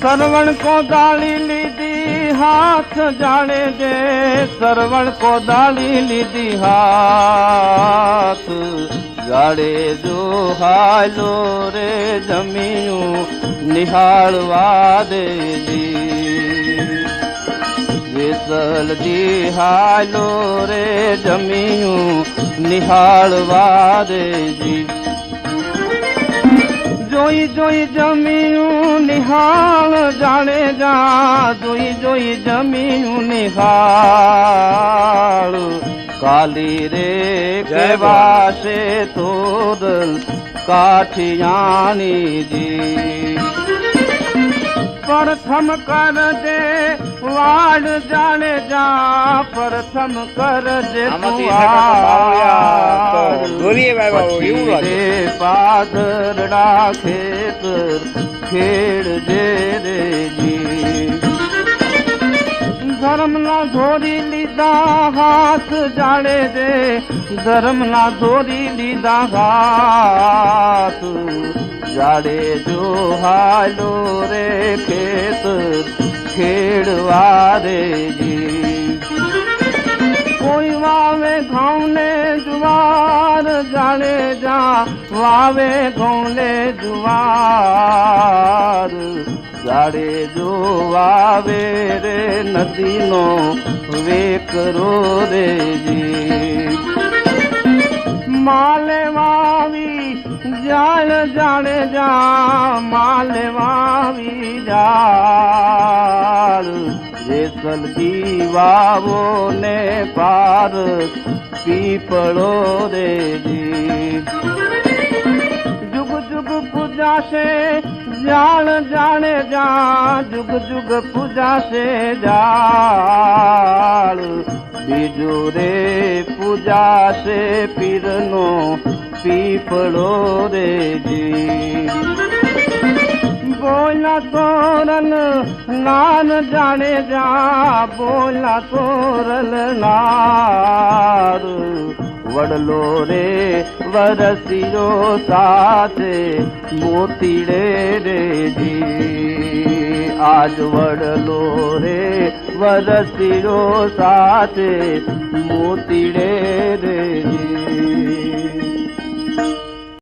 सरवण को दाली लीधी हाथ जाने दे, सरवण को दाली लीधी हाथ जाड़े जो हालो रे जमीयू निहाळवा देजी। वेसल दी हालो रे जमीयू निहाळवा देजी। जोई जोई जमीयू निहाल जाने जा, जोई जोई जमीयू निहाल काली रे केवासे तोरल काठियानी जी। प्रथम कर दे वाड जाने जा, प्रथम कर दे रे पादरड़ा खेतर खेड़ दे रे जी। धर्म ना धोरी लीधा हाथ जाने दे, धर्म ना धोरी लीधा हाथ जाड़े जो हालो रे खेतर खेड़वा रे जी। कोई वावे घऊं ने जुवार जाने जा, वावे घऊं ने जुवार जाड़े जो वावे रे नदी नो वेकरो रे जी। माले वावी जाल जाने जा, माले वावी जाल जेसल दी वावो ने पार पीपड़ो रे जी। जुग जुग पूजा से जाल जाने जा, जुग जुग पूजा से जाल बीजो रे पूजा से पीरनो पीपड़ो रे जी। बोला तोरल नान जाने जा, बोला तोरल नार वडलो रे वरसियो साथे मोतीड़े रे जी। आज वडलो रे वरसियो साथे मोतीड़े रे जी।